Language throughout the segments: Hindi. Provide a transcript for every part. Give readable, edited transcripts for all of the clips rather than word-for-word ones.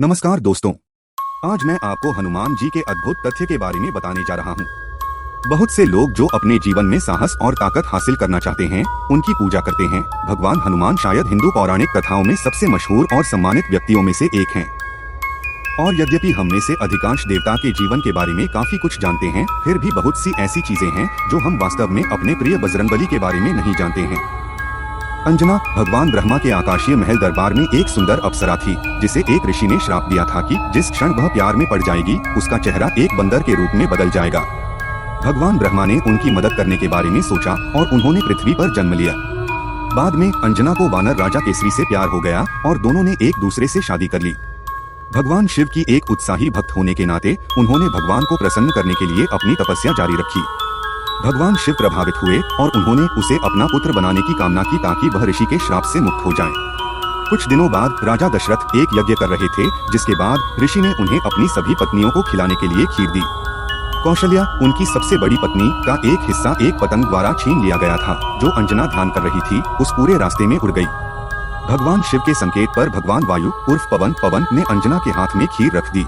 नमस्कार दोस्तों, आज मैं आपको हनुमान जी के अद्भुत तथ्य के बारे में बताने जा रहा हूँ। बहुत से लोग जो अपने जीवन में साहस और ताकत हासिल करना चाहते हैं, उनकी पूजा करते हैं। भगवान हनुमान शायद हिंदू पौराणिक कथाओं में सबसे मशहूर और सम्मानित व्यक्तियों में से एक हैं। और यद्यपि हम में से अधिकांश देवता के जीवन के बारे में काफी कुछ जानते हैं, फिर भी बहुत सी ऐसी चीजें हैं जो हम वास्तव में अपने प्रिय बजरंगबली के बारे में नहीं जानते हैं। अंजना भगवान ब्रह्मा के आकाशीय महल दरबार में एक सुंदर अप्सरा थी, जिसे एक ऋषि ने श्राप दिया था कि जिस क्षण वह प्यार में पड़ जाएगी, उसका चेहरा एक बंदर के रूप में बदल जाएगा। भगवान ब्रह्मा ने उनकी मदद करने के बारे में सोचा और उन्होंने पृथ्वी पर जन्म लिया। बाद में अंजना को वानर राजा केसरी से प्यार हो गया और दोनों ने एक दूसरे से शादी कर ली। भगवान शिव की एक उत्साही भक्त होने के नाते उन्होंने भगवान को प्रसन्न करने के लिए अपनी तपस्या जारी रखी। भगवान शिव प्रभावित हुए और उन्होंने उसे अपना पुत्र बनाने की कामना की ताकि वह ऋषि के श्राप से मुक्त हो जाए। कुछ दिनों बाद राजा दशरथ एक यज्ञ कर रहे थे, जिसके बाद ऋषि ने उन्हें अपनी सभी पत्नियों को खिलाने के लिए खीर दी। कौशल्या, उनकी सबसे बड़ी पत्नी, का एक हिस्सा एक पतंग द्वारा छीन लिया गया था। जो अंजना ध्यान कर रही थी, उस पूरे रास्ते में उड़ गई। भगवान शिव के संकेत पर भगवान वायु उर्फ पवन ने अंजना के हाथ में खीर रख दी।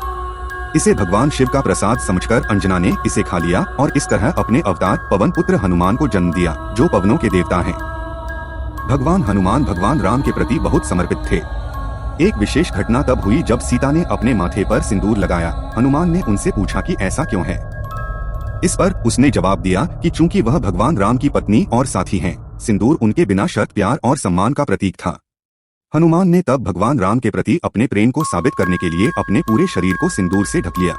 इसे भगवान शिव का प्रसाद समझकर अंजना ने इसे खा लिया और इस तरह अपने अवतार पवन पुत्र हनुमान को जन्म दिया, जो पवनों के देवता हैं। भगवान हनुमान भगवान राम के प्रति बहुत समर्पित थे। एक विशेष घटना तब हुई जब सीता ने अपने माथे पर सिंदूर लगाया। हनुमान ने उनसे पूछा कि ऐसा क्यों है। इस पर उसने जवाब दिया कि चूंकि वह भगवान राम की पत्नी और साथी हैं, सिंदूर उनके बिना शर्त प्यार और सम्मान का प्रतीक था। हनुमान ने तब भगवान राम के प्रति अपने प्रेम को साबित करने के लिए अपने पूरे शरीर को सिंदूर से ढक लिया।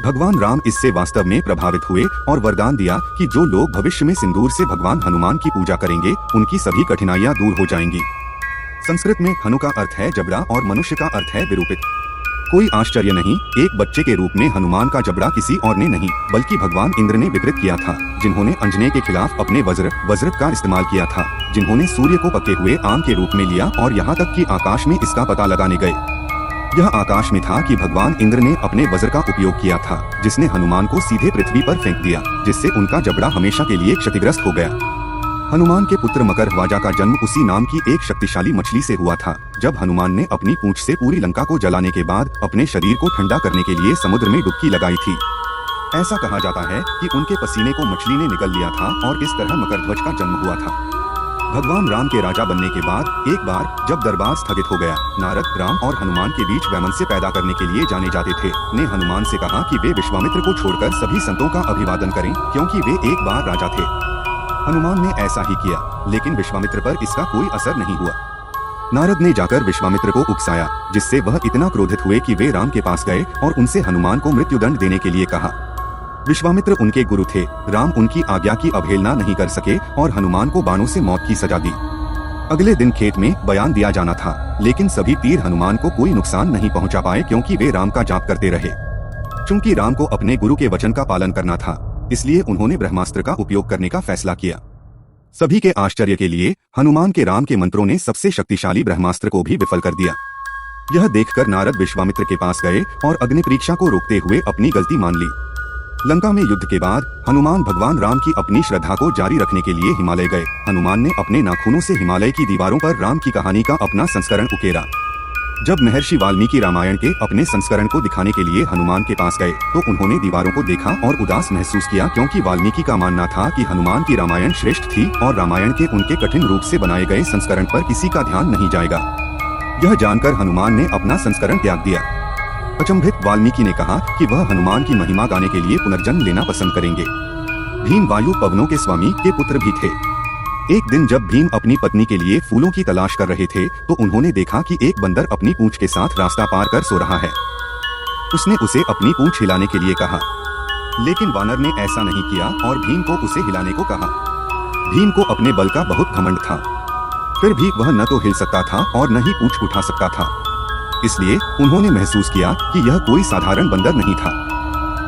भगवान राम इससे वास्तव में प्रभावित हुए और वरदान दिया कि जो लोग भविष्य में सिंदूर से भगवान हनुमान की पूजा करेंगे, उनकी सभी कठिनाइयां दूर हो जाएंगी। संस्कृत में हनु का अर्थ है जबड़ा और मनुष्य का अर्थ है विरूपित। कोई आश्चर्य नहीं, एक बच्चे के रूप में हनुमान का जबड़ा किसी और ने नहीं बल्कि भगवान इंद्र ने विकृत किया था, जिन्होंने अंजने के खिलाफ अपने वज्र का इस्तेमाल किया था, जिन्होंने सूर्य को पके हुए आम के रूप में लिया और यहाँ तक कि आकाश में इसका पता लगाने गए। यह आकाश में था कि भगवान इंद्र ने अपने वज्र का उपयोग किया था, जिसने हनुमान को सीधे पृथ्वी पर फेंक दिया, जिससे उनका जबड़ा हमेशा के लिए क्षतिग्रस्त हो गया। हनुमान के पुत्र मकरध्वजा का जन्म उसी नाम की एक शक्तिशाली मछली से हुआ था। जब हनुमान ने अपनी पूंछ से पूरी लंका को जलाने के बाद अपने शरीर को ठंडा करने के लिए समुद्र में डुबकी लगाई थी। ऐसा कहा जाता है कि उनके पसीने को मछली ने निगल लिया था और इस तरह मकरध्वज का जन्म हुआ था। भगवान राम के राजा बनने के बाद एक बार जब दरबार स्थगित हो गया, नारद राम और हनुमान के बीच वैमनस्य पैदा करने के लिए जाने जाते थे, ने हनुमान से कहा कि वे विश्वामित्र को छोड़कर सभी संतों का अभिवादन करें, क्योंकि वे एक बार राजा थे। हनुमान ने ऐसा ही किया, लेकिन विश्वामित्र पर इसका कोई असर नहीं हुआ। नारद ने जाकर विश्वामित्र को उकसाया, जिससे वह इतना क्रोधित हुए कि वे राम के पास गए और उनसे हनुमान को मृत्युदंड देने के लिए कहा। विश्वामित्र उनके गुरु थे, राम उनकी आज्ञा की अवहेलना नहीं कर सके और हनुमान को बाणों से मौत की सजा दी। अगले दिन खेत में बयान दिया जाना था, लेकिन सभी तीर हनुमान को कोई नुकसान नहीं पहुंचा पाए, क्योंकि वे राम का जाप करते रहे। चूंकि राम को अपने गुरु के वचन का पालन करना था, इसलिए उन्होंने ब्रह्मास्त्र का उपयोग करने का फैसला किया। सभी के आश्चर्य के लिए हनुमान के राम के मंत्रों ने सबसे शक्तिशाली ब्रह्मास्त्र को भी विफल कर दिया। यह देखकर नारद विश्वामित्र के पास गए और अग्नि परीक्षा को रोकते हुए अपनी गलती मान ली। लंका में युद्ध के बाद हनुमान भगवान राम की अपनी श्रद्धा को जारी रखने के लिए हिमालय गए। हनुमान ने अपने नाखूनों से हिमालय की दीवारों पर राम की कहानी का अपना संस्करण उकेरा। जब महर्षि वाल्मीकि रामायण के अपने संस्करण को दिखाने के लिए हनुमान के पास गए, तो उन्होंने दीवारों को देखा और उदास महसूस किया, क्योंकि वाल्मीकि का मानना था कि हनुमान की रामायण श्रेष्ठ थी और रामायण के उनके कठिन रूप से बनाए गए संस्करण पर किसी का ध्यान नहीं जाएगा। यह जानकर हनुमान ने अपना संस्करण त्याग दिया। अचंभित वाल्मीकि ने कहा कि वह हनुमान की महिमा गाने के लिए पुनर्जन्म लेना पसंद करेंगे। भीम वायु पवनों के स्वामी के पुत्र भी थे। एक दिन जब भीम अपनी पत्नी के लिए फूलों की तलाश कर रहे थे, तो उन्होंने देखा कि एक बंदर अपनी पूंछ के साथ रास्ता पार कर सो रहा है। उसने उसे अपनी पूंछ हिलाने के लिए कहा, लेकिन वानर ने ऐसा नहीं किया और भीम को उसे हिलाने को कहा। भीम को अपने बल का बहुत घमंड था, फिर भी वह न तो हिल सकता था और न ही पूंछ उठा सकता था। इसलिए उन्होंने महसूस किया कि यह कोई साधारण बंदर नहीं था,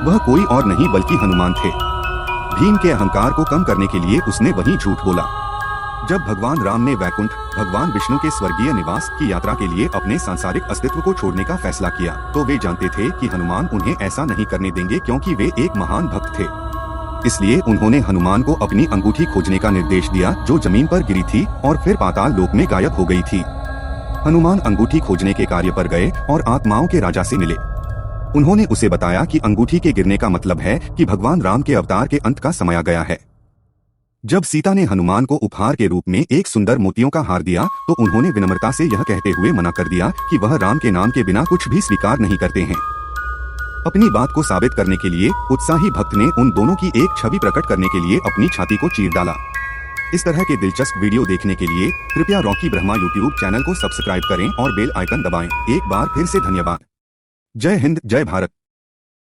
वह कोई और नहीं बल्कि हनुमान थे। भीम के अहंकार को कम करने के लिए उसने वहीं झूठ बोला। जब भगवान राम ने वैकुंठ भगवान विष्णु के स्वर्गीय निवास की यात्रा के लिए अपने सांसारिक अस्तित्व को छोड़ने का फैसला किया, तो वे जानते थे कि हनुमान उन्हें ऐसा नहीं करने देंगे, क्योंकि वे एक महान भक्त थे। इसलिए उन्होंने हनुमान को अपनी अंगूठी खोजने का निर्देश दिया, जो जमीन पर गिरी थी और फिर पाताल लोक में गायब हो गई थी। हनुमान अंगूठी खोजने के कार्य पर गए और आत्माओं के राजा से मिले। उन्होंने उसे बताया कि अंगूठी के गिरने का मतलब है कि भगवान राम के अवतार के अंत का समय आ गया है। जब सीता ने हनुमान को उपहार के रूप में एक सुंदर मोतियों का हार दिया तो उन्होंने विनम्रता से यह कहते हुए मना कर दिया कि वह राम के नाम के बिना कुछ भी स्वीकार नहीं करते हैं। अपनी बात को साबित करने के लिए उत्साही भक्त ने उन दोनों की एक छवि प्रकट करने के लिए अपनी छाती को चीर डाला। इस तरह के दिलचस्प वीडियो देखने के लिए कृपया रॉकी ब्रह्मा यूट्यूब चैनल को सब्सक्राइब करें और बेल आइकन दबाएं। एक बार फिर से धन्यवाद। जय हिंद, जय भारत।